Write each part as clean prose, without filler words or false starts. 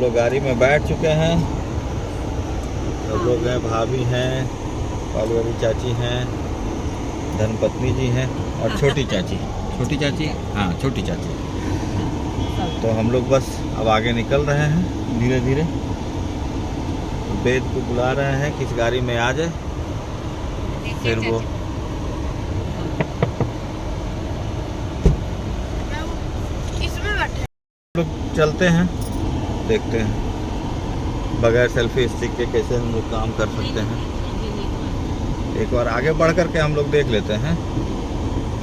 लोग गाड़ी में बैठ चुके हैं। सब लोग हैं, भाभी हैं, काली वाली चाची हैं, धर्मपत्नी जी हैं और छोटी चाची। छोटी चाची, हाँ छोटी चाची। तो हम लोग बस अब आगे निकल रहे हैं धीरे धीरे। वेद को बुला रहे हैं कि इस गाड़ी में आ जाए, फिर वो लोग चलते हैं, देखते हैं बगैर सेल्फी स्टिक के कैसे हम लोग काम कर सकते हैं। एक बार आगे बढ़ करके हम लोग देख लेते हैं,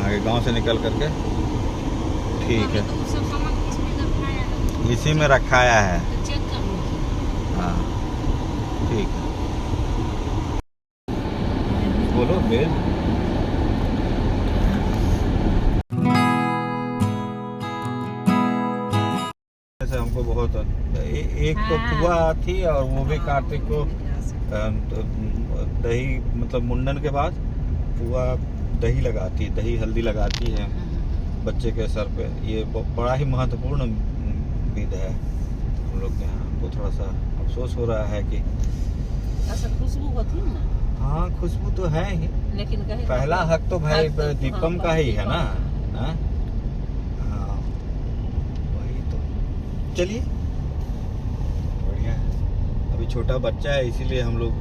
आगे गांव से निकल करके। ठीक है, इसी में रखाया है। हाँ ठीक है, बोलो बेल। ऐसे हमको बहुत एक तो पुआ थी और वो भी कार्तिक को दही, मतलब मुंडन के बाद पुआ दही लगाती, दही हल्दी लगाती है बच्चे के सर पे। ये बड़ा ही महत्वपूर्ण विध है हम लोग के यहाँ। हमको थोड़ा सा अफसोस हो रहा है कि खुशबू होती है ना। हाँ खुशबू तो है ही, लेकिन पहला हक तो भाई दीपम का ही है ना। हाँ वही तो। चलिए बढ़िया है। अभी छोटा बच्चा है इसीलिए हम लोग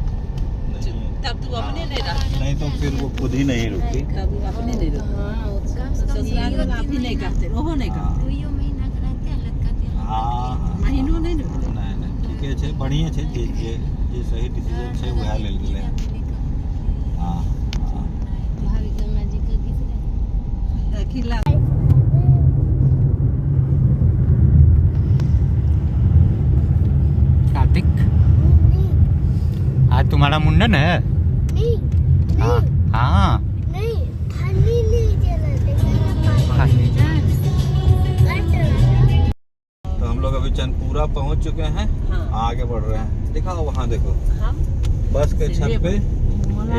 नहीं, तब तू अपने नहीं रहा, नहीं तो फिर वो खुद ही नहीं रुकती। तब अपने नहीं रहा। ससुराल में आप ही नहीं करते, वो नहीं करते। हाँ महीनों नहीं नहीं ठीके छै, बढ़िया छै, जे सही डिसीजन छै वएह लेल गेलै। हाँ भाभी गंगा जी का गीत खिला। कार्तिक, आज तुम्हारा मुंडन है? नहीं, हाँ हाँ नहीं, खाली नहीं तो हम लोग अभी चंदपुरा पहुंच चुके हैं। हाँ। आगे बढ़ रहे हैं। दिखाओ वहाँ देखो, हम बस के छत पे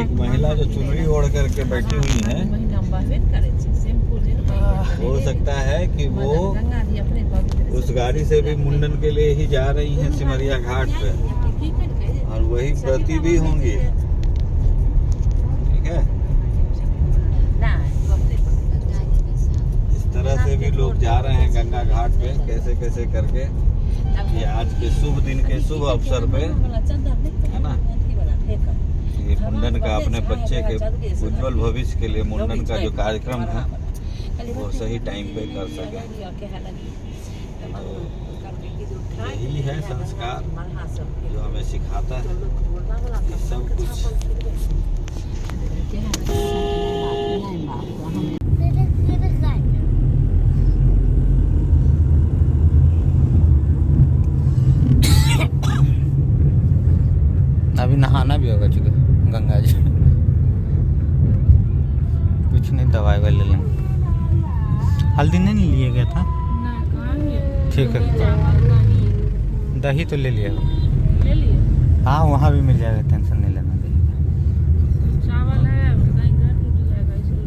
एक महिला जो चुनरी ओढ़ करके बैठी हुई है। हो सकता है कि वो उस गाड़ी से भी मुंडन के लिए ही जा रही हैं सिमरिया घाट पे, और वही व्रती भी होंगी। ठीक है, इस तरह से भी लोग जा रहे हैं गंगा घाट पे, कैसे कैसे करके। ये आज के शुभ दिन के शुभ अवसर पे है ना, ये मुंडन का अपने बच्चे के उज्जवल भविष्य के लिए मुंडन का जो कार्यक्रम है वो सही टाइम पे कर सके। तो यही है संस्कार जो हमें सिखाता है कि सब कुछ। अभी नहाना भी होगा चुके गंगा जी। कुछ नहीं, दवाई वाई ले लेंगे। हल्दी नहीं लिए गया था? ठीक है, दही तो ले लिया होगा। हाँ वहाँ भी मिल जाएगा, टेंशन नहीं लेना। दही चावल है, कहीं घर टूट जाएगा इसलिए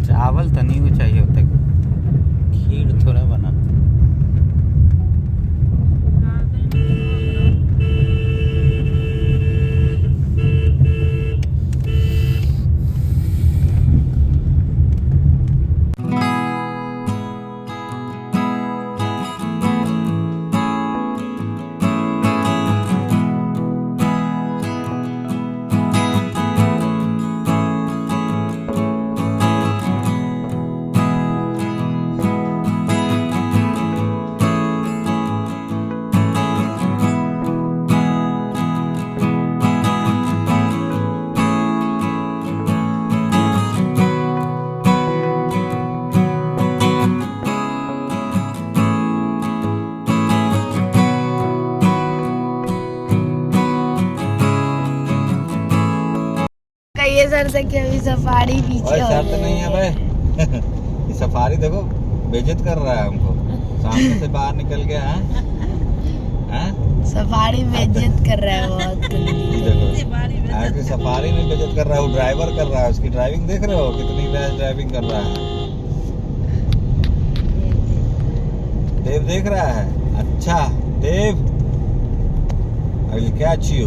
चावल तो नहीं को चाहिए होता, खीर थोड़ा बना। ये सर से कि अभी सफारी पीछे हो शर्त नहीं है भाई। सफारी देखो बेइज्जत कर रहा है हमको, सामने से बाहर निकल गया है। सफारी में इज्जत कर रहा है बहुत। देखो आपकी सफारी में इज्जत कर रहा है, वो ड्राइवर कर रहा है, उसकी ड्राइविंग देख रहे हो कितनी रैश ड्राइविंग कर रहा है। देव देख रहा है। अच्छा Dev, I catch you,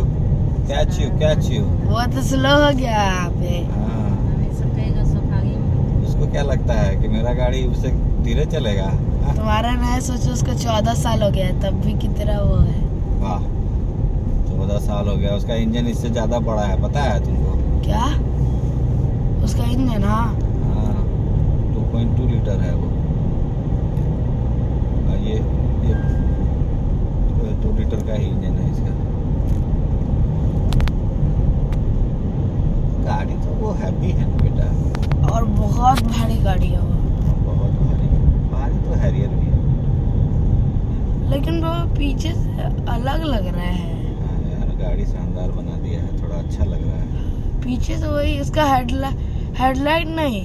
catch you, catch you. वो तो स्लो हो गया यहाँ पे। हाँ, हमेशा कहेगा सफारी में। उसको क्या लगता है कि मेरा गाड़ी उससे धीरे चलेगा? हाँ? तुम्हारा नया सोचो, उसको 14 साल हो गया है, तब भी कितना वो है। वाह, 14 साल हो गया। उसका इंजन इससे ज्यादा बड़ा है, पता है तुमको? क्या उसका इंजन? हाँ हाँ, 2.2 लीटर है वो। और ये 2 लीटर का ही इंजन है इसका। गाड़ी तो वो हैवी है ना बेटा, और बहुत भारी गाड़ी है वो। बहुत भारी। भारी तो हैरियर भी है। लेकिन वो पीछे से अलग लग रहा है। हाँ यार, गाड़ी शानदार बना दिया है, थोड़ा अच्छा लग रहा है। पीछे से वही इसका हेडलाइट नहीं,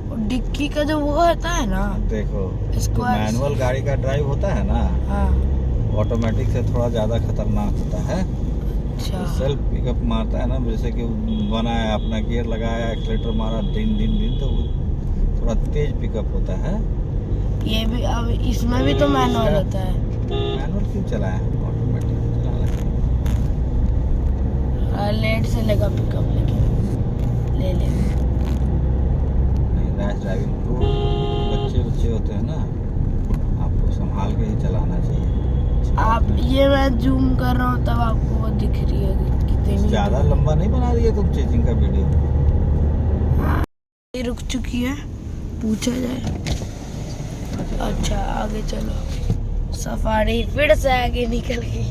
वो डिक्की का जो वो होता है ना। देखो, इसको तो मैनुअल गाड़ी का ड्राइव होता है ना, हाँ ऑटोमेटिक से थोड़ा ज्यादा खतरनाक होता है। अच्छा। सेल्फ पिकअप मारता है ना, जैसे कि बनाया, अपना गियर लगाया, एक्सीलेटर मारा, दिन दिन दिन, तो वो थोड़ा तेज पिकअप होता है। ये भी अब इसमें भी तो मैनुअल होता है। मैनुअल क्यों चलाया, ऑटोमेटिक चलाना चाहिए। लेट से लेगा पिकअप, लेकिन ले ले। नहीं, रैश ड्राइविंग को बच्चे होते हैं ना, आपको संभाल के ही चलाना चाहिए। आप ये मैं जूम कर रहा हूँ तब आपको वो दिख रही है कितनी ज्यादा लंबा नहीं बना दिया तुम चेजिंग का वीडियो। ये रुक चुकी है, पूछा जाए। अच्छा आगे चलो। सफारी फिर से आगे निकल गई,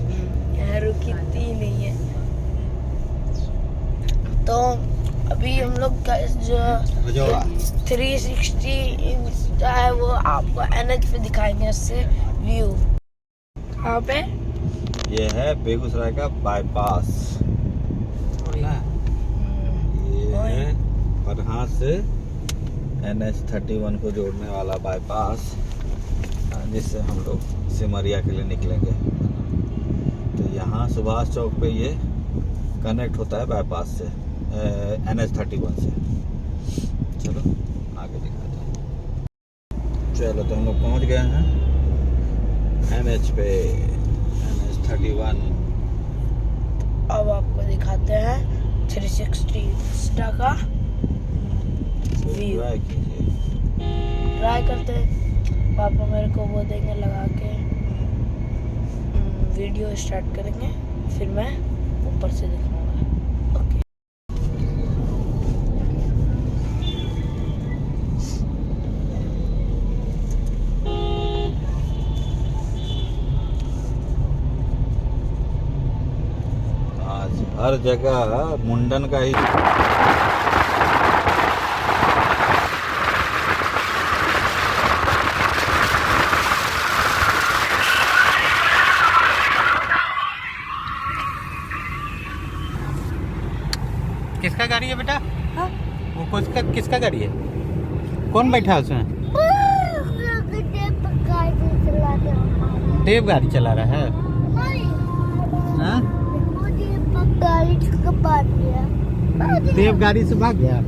यहाँ रुकी थी नहीं है। तो अभी हम लोग का जो रजौड़ा 360 इंच का है वो आपको NH पे दिखाएंगे, उससे व्यू। कहाँ पे? ये है बेगूसराय का बाईपास। ये है पटना से NH31 को जोड़ने वाला बाईपास, जिससे हम लोग सिमरिया के लिए निकलेंगे। तो यहाँ सुभाष चौक पे ये कनेक्ट होता है बाईपास से, NH31 से। चलो आगे दिखाते हैं। चलो तो हम लोग पहुँच गए हैं NH पे, NH31। अब आपको दिखाते हैं 360 इंस्टा का व्यू। ट्राई कीजिए। ट्राई करते हैं। पापा मेरे को वो देंगे लगा के, वीडियो स्टार्ट करेंगे, फिर मैं ऊपर से दिखाऊंगा। ओके। आज हर जगह मुंडन का ही। किसका गाड़ी है बेटा? हाँ? वो किसका गाड़ी है? कौन बैठा है उसमें? देव गाड़ी चला रहा है। हाँ? देव गाड़ी से भाग गया।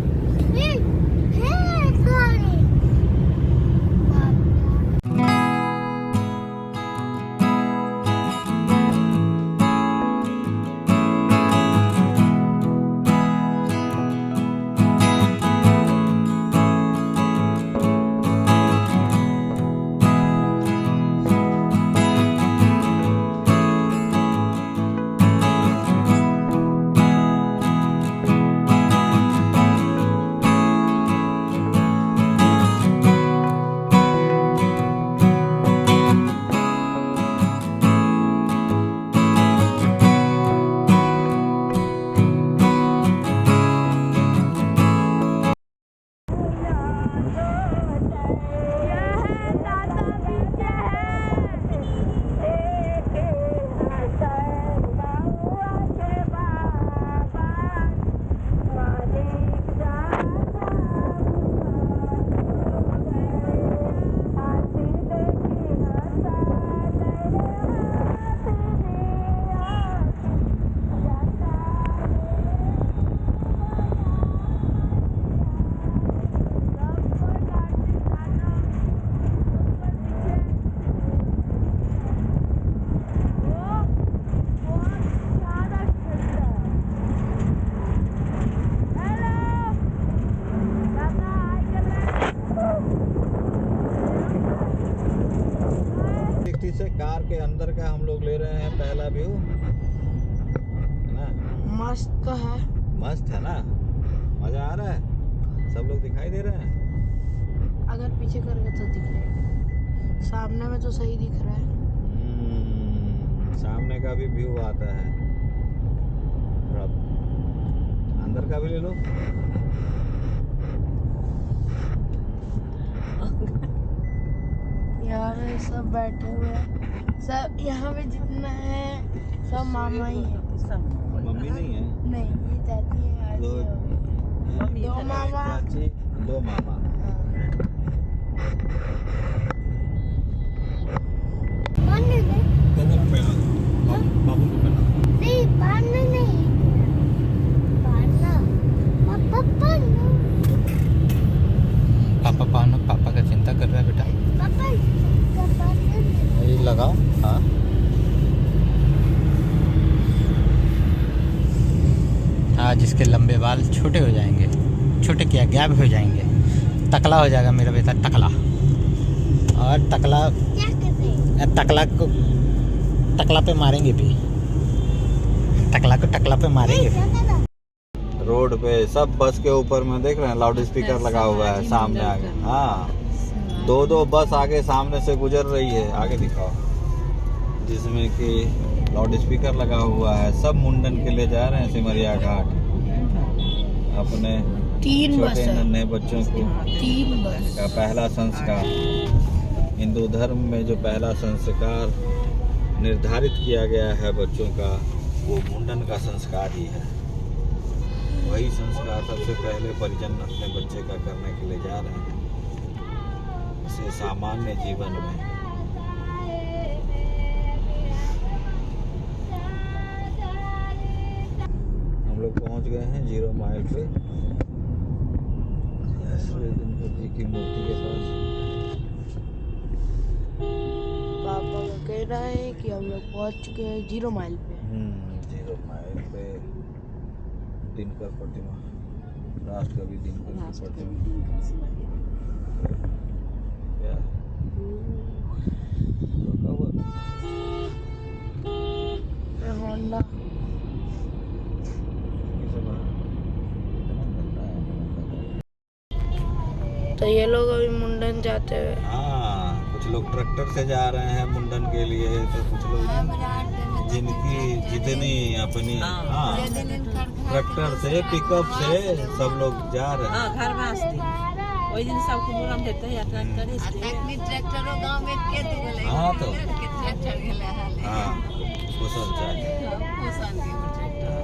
से कार के अंदर का हम लोग ले रहे हैं पहला व्यू, है ना? मस्त तो है। मस्त है ना, मजा आ रहा है, सब लोग दिखाई दे रहे हैं। अगर पीछे करके तो दिख रहा है, सामने में तो सही दिख रहा है। सामने का भी व्यू आता है, थोड़ा अंदर का भी ले लो। यहाँ पे सब बैठे हुए हैं, सब यहाँ पे जितना है सब मामा ही है। मम्मी नहीं है? नहीं, ये चाची है, आज दो ये हो गई। दो मामा। चाची, दो मामा। बाबू को पहना, बाबू को पहना। नहीं, पाना नहीं, पाना, पापा पाना, पापा पानो, पापा का चिंता कर रहा है बेटा। पापा पाना। ये लगाओ। हाँ आज इसके लंबे बाल छोटे हो जाएंगे, छोटे क्या गैप हो जाएंगे, टकला हो जाएगा मेरा बेटा, टकला। और टकला, टकला को टकला पे मारेंगे भी, टकला को टकला पे मारेंगे भी। रोड पे सब बस के ऊपर में देख रहे हैं लाउड स्पीकर लगा हुआ है सामने आगे। हाँ, दो बस आगे सामने से गुजर रही है, आगे दिखाओ, जिसमें कि लाउड स्पीकर लगा हुआ है। सब मुंडन के लिए जा रहे हैं सिमरिया घाट, अपने 3 बस छोटे है, नन्हे बच्चों को 3 बस का पहला संस्कार, हिंदू धर्म में जो पहला संस्कार निर्धारित किया गया है बच्चों का, वो मुंडन का संस्कार ही है। वही संस्कार सबसे पहले परिजन अपने बच्चे का करने के लिए जा रहे हैं, उसे सामान्य जीवन में। हम लोग पहुंच गए हैं 0 माइल पे, श्री गणपति जी की मूर्ति के पास। पापा का कहना है कि हम लोग पहुंच चुके हैं 0 माइल पे। 0 माइल पे दिनकर प्रतिमा, राष्ट्रकवि दिनकर की प्रतिमा। क्या रुका हुआ? होंडा। किसे बाहर? इतना गंदा है। तो ये लोग अभी मुंडन जाते हुए, हाँ, कुछ लोग ट्रैक्टर से जा रहे हैं मुंडन के लिए, तो कुछ लोग जिनकी जितनी अपनी, हाँ, ट्रैक्टर से पिकअप से सब लोग जा रहे हैं। घर में आस्ती ओइ दिन सबको मुरम देते हैं ट्रैक्टर इसलिए ट्रैक्टरो गांव में के दे बोले। हाँ तो के ट्रैक्टर गेले हाले। हाँ, कुशल चाहिए। कुशल के ट्रैक्टर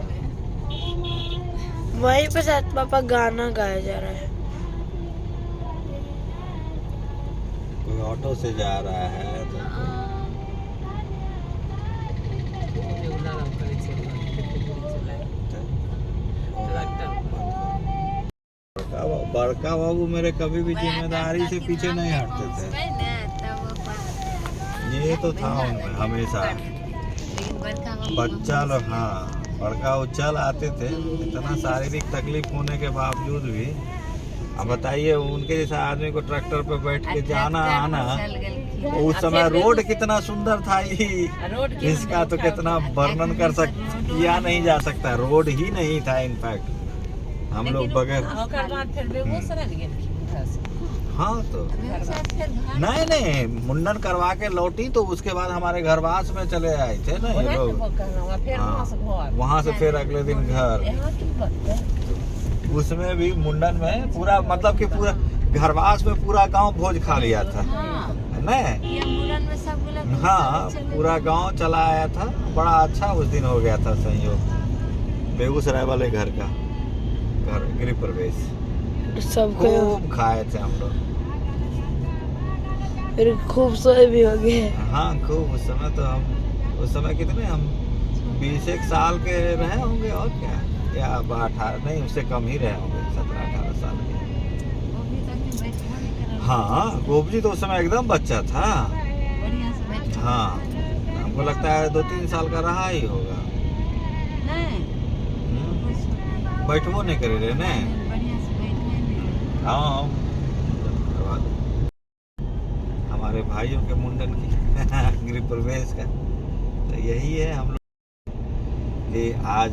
वहीं पे शायद पापा गाना गाया जा रहा है। कोई ऑटो से जा रहा है तो बड़का बाबू मेरे कभी भी जिम्मेदारी से पीछे नहीं हटते थे। ये तो था उनमें हमेशा। बच्चा लोग, हाँ, बड़का उछल आते थे, इतना शारीरिक तकलीफ होने के बावजूद भी। अब बताइए, उनके जैसा आदमी को ट्रैक्टर पे बैठ के जाना आना, उस समय रोड कितना सुंदर था, इसका तो कितना वर्णन किया नहीं जा सकता। रोड ही नहीं था इनफैक्ट, हम लोग बगैर। हाँ तो नहीं, मुंडन करवा के लौटी तो उसके बाद हमारे घरवास में चले आए थे ना ये लोग। हाँ, वहाँ से फिर अगले दिन घर। उसमें भी मुंडन में पूरा, मतलब कि पूरा घरवास में पूरा गांव भोज खा लिया था, नहीं? हाँ, पूरा गांव चला आया था। बड़ा अच्छा उस दिन हो गया था संयोग। बेगूसराय वाले घर का गृह प्रवेश सबको खूब खाए थे हम लोग, फिर खूब सोए भी हो गए। हाँ खूब। उस समय तो हम, उस समय कितने हम 20 साल के रहे होंगे और क्या, या 18, नहीं उससे कम ही रहे होंगे, 17-18 साल के। हाँ, गोपजी तो उस समय एकदम बच्चा था। हाँ, हमको लगता है 2-3 साल का रहा ही होगा। बैठबो नहीं करे रहे ने। हाँ, हमारे भाइयों के मुंडन की गृह प्रवेश का। तो यही है हम लोग कि आज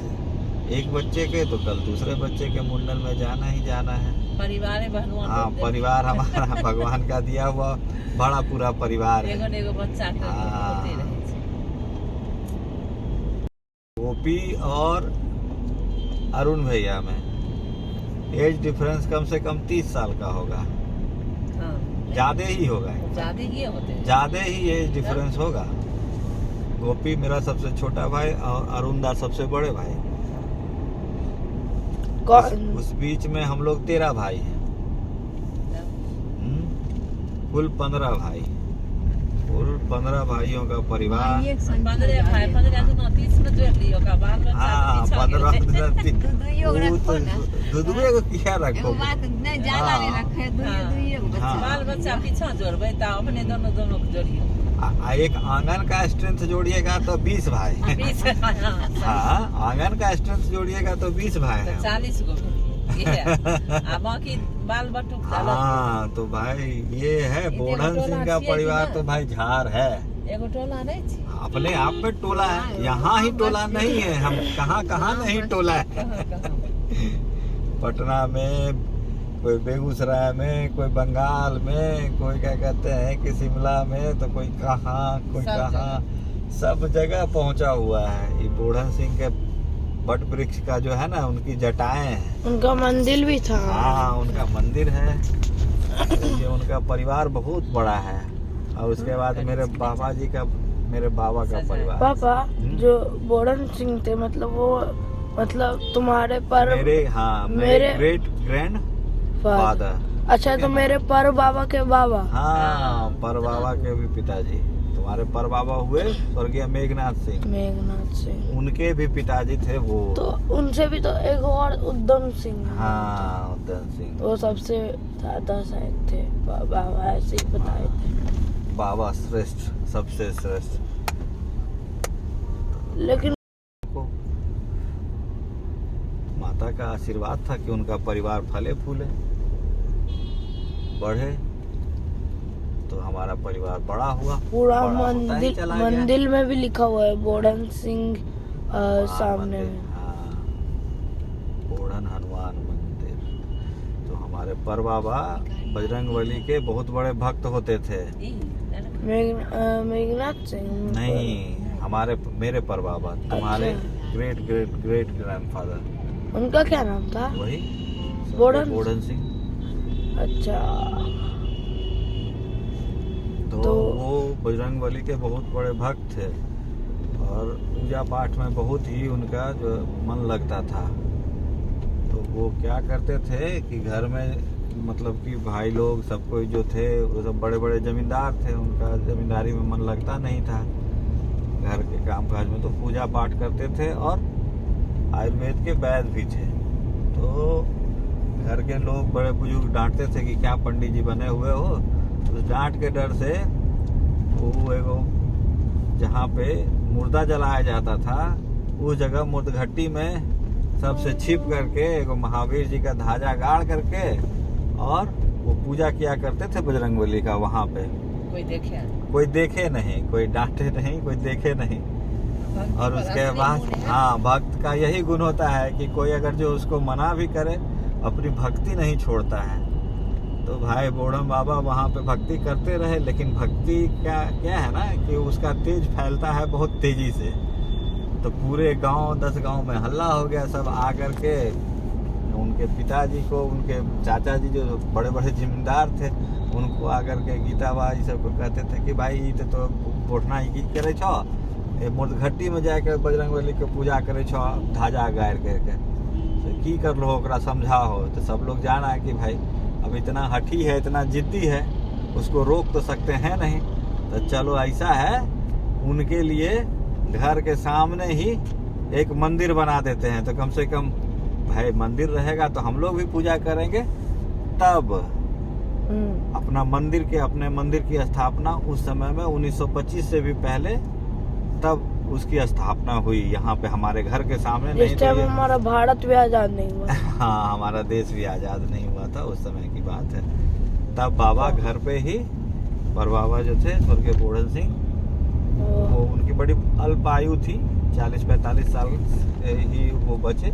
एक बच्चे के तो कल दूसरे बच्चे के मुंडन में जाना ही जाना है। परिवार है भगवान। हाँ, परिवार हमारा भगवान का दिया हुआ बड़ा पूरा परिवार है। एगो बच्चा के होते रहे। गोपी और अरुण भैया में एज डिफरेंस कम से कम 30 साल का होगा। हाँ, ज्यादा ही होगा, ज्यादा ही होते हैं। ज्यादा ही एज डिफरेंस होगा। गोपी मेरा सबसे छोटा भाई और अरुण दा सबसे बड़े भाई। उस बीच में हम लोग 13 भाई हैं। कुल 15 भाई, कुल 15 भाइयों का परिवार। 15 भाई 15 तो 30 में जोड़ लियो का बाल बच्चा। हाँ, 15 दुदुए को क्या रखो, बाल बच्चा पीछा जोड़बे तो अपने दोनों को जोड़ियो। एक आंगन का स्ट्रेंथ जोड़िएगा तो 20 भाई। 20 हाँ, आंगन का स्ट्रेंथ जोड़िएगा तो 20 भाई हैं। 40 गो बाकी बाल बटुक। हाँ, तो भाई ये है बोढ़न सिंह का परिवार। तो भाई झार है, एगो टोला नहीं छी। अपने आप में टोला है। यहाँ ही टोला नहीं है, हम कहाँ नहीं टोला है। पटना में, कोई बेगूसराय में, कोई बंगाल में, कोई क्या कहते हैं कि शिमला में, तो कोई कहाँ सब जगह पहुंचा हुआ है। ये बोढ़न सिंह के बट वृक्ष का जो है ना, उनकी जटाएं हैं। उनका मंदिर भी था। हाँ, उनका मंदिर है। ये उनका परिवार बहुत बड़ा है। और उसके बाद मेरे बाबा जी का, मेरे बाबा का परिवार। पापा जो बोढ़न सिंह थे, मतलब वो तुम्हारे पर मेरे ग्रेट ग्रैंड फादर। अच्छा, तो मेरे पर बाबा के बाबा। हाँ, पर बाबा के भी पिताजी। तुम्हारे पर बाबा हुए स्वर्गीय मेघनाथ सिंह। उनके भी पिताजी थे वो। तो उनसे भी तो एक और उद्यम सिंह। हाँ, उद्यम सिंह वो सबसे ज्यादा शायद थे। बाबा ऐसे ही बताए थे। बाबा श्रेष्ठ, सबसे श्रेष्ठ। लेकिन माता का आशीर्वाद था कि उनका परिवार फले फूले बढ़े, तो हमारा परिवार बड़ा हुआ। पूरा बड़ा मंदिर में भी लिखा हुआ है बोढ़न सिंह सामने में। हाँ, बोढ़न हनुमान मंदिर। तो हमारे पर बाबा बजरंगबली के बहुत बड़े भक्त होते थे। मेघनाथ सिंह नहीं, मेरे पर बाबा, तुम्हारे ग्रेट ग्रेट ग्रेट ग्रैंडफादर। उनका क्या नाम था? वही बोढ़न सिंह। अच्छा, तो वो बजरंगबली के बहुत बड़े भक्त थे और पूजा पाठ में बहुत ही उनका जो मन लगता था। तो वो क्या करते थे कि घर में मतलब कि भाई लोग सब कोई जो थे वो सब बड़े बड़े जमींदार थे। उनका जमींदारी में मन लगता नहीं था, घर के कामकाज में। तो पूजा पाठ करते थे और आयुर्वेद के वैद्य भी थे। तो घर के लोग बड़े बुजुर्ग डांटते थे कि क्या पंडित जी बने हुए हो। उस डांट के डर से वो एगो जहाँ पे मुर्दा जलाया जाता था, उस जगह मुर्दघट्टी में सबसे छिप करके एगो महावीर जी का धाजा गाड़ करके और वो पूजा किया करते थे बजरंगबली का। वहाँ पे कोई देखे नहीं, कोई डांटे नहीं, कोई देखे नहीं। और उसके बाद हाँ, भक्त का यही गुण होता है कि कोई अगर जो उसको मना भी करे, अपनी भक्ति नहीं छोड़ता है। तो भाई बोढ़न बाबा वहाँ पे भक्ति करते रहे, लेकिन भक्ति क्या है ना कि उसका तेज फैलता है बहुत तेजी से। तो पूरे गांव 10 गांव में हल्ला हो गया। सब आ करके उनके पिताजी को, उनके चाचा जी जो बड़े बड़े जिम्मेदार थे, उनको आकर के गीताबाजी सबको कहते थे कि भाई तो बोढ़ना ही करे छो, मुर्दघट्टी में जाकर बजरंगबली के पूजा करे छो धाजा गाड़ करके, तो की कर लो, ओकरा समझाओ। तो सब लोग जाना है कि भाई अब इतना हठी है, इतना जिद्दी है, उसको रोक तो सकते हैं नहीं। तो चलो ऐसा है, उनके लिए घर के सामने ही एक मंदिर बना देते हैं। तो कम से कम भाई मंदिर रहेगा तो हम लोग भी पूजा करेंगे। तब अपने मंदिर की स्थापना उस समय में 1925 से भी पहले तब उसकी स्थापना हुई यहाँ पे हमारे घर के सामने। नहीं तो हमारा भारत भी आजाद नहीं हुआ। हाँ, हमारा देश भी आजाद नहीं हुआ था, उस समय की बात है। तब बाबा घर पे ही पर बाबा जो थे स्वर्गीय बोढ़न सिंह, वो उनकी बड़ी अल्पायु थी, 40-45 साल ही वो बचे,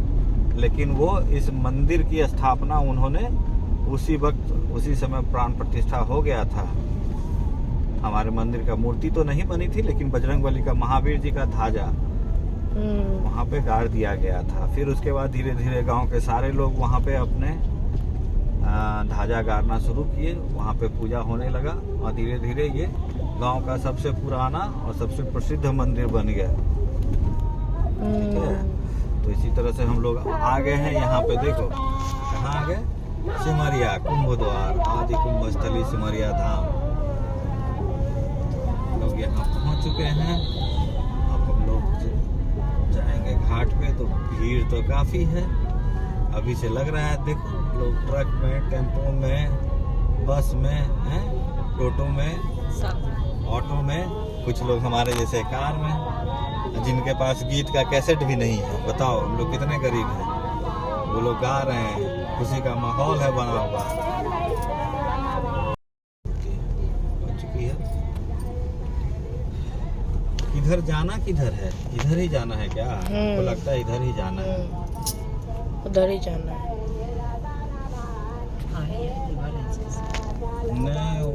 लेकिन वो इस मंदिर की स्थापना उन्होंने उसी वक्त, उसी समय प्राण प्रतिष्ठा हो गया था। हमारे मंदिर का मूर्ति तो नहीं बनी थी, लेकिन बजरंगबली का, महावीर जी का ध्वजा वहाँ पे गाड़ दिया गया था। फिर उसके बाद धीरे धीरे गांव के सारे लोग वहाँ पे अपने ध्वजा गाड़ना शुरू किए, वहाँ पे पूजा होने लगा और धीरे धीरे ये गांव का सबसे पुराना और सबसे प्रसिद्ध मंदिर बन गया। ठीक है, तो इसी तरह से हम लोग आ गए हैं यहाँ पे। देखो कहाँ आ गए, सिमरिया कुंभ द्वार, आदि कुंभ स्थली सिमरिया धाम। लोग यहाँ पहुँच चुके हैं। अब हम लोग जाएंगे घाट पे, तो भीड़ तो काफी है अभी से लग रहा है। देखो लोग ट्रक में, टेम्पो में, बस में हैं, टोटो में, ऑटो में, कुछ लोग हमारे जैसे कार में, जिनके पास गीत का कैसेट भी नहीं है। बताओ हम लोग कितने गरीब हैं, वो लोग गा रहे हैं, खुशी का माहौल है बना हुआ। हो चुकी है। इधर जाना किधर है, इधर ही जाना है क्या? वो लगता है इधर ही जाना है, उधर ही जाना है। नहीं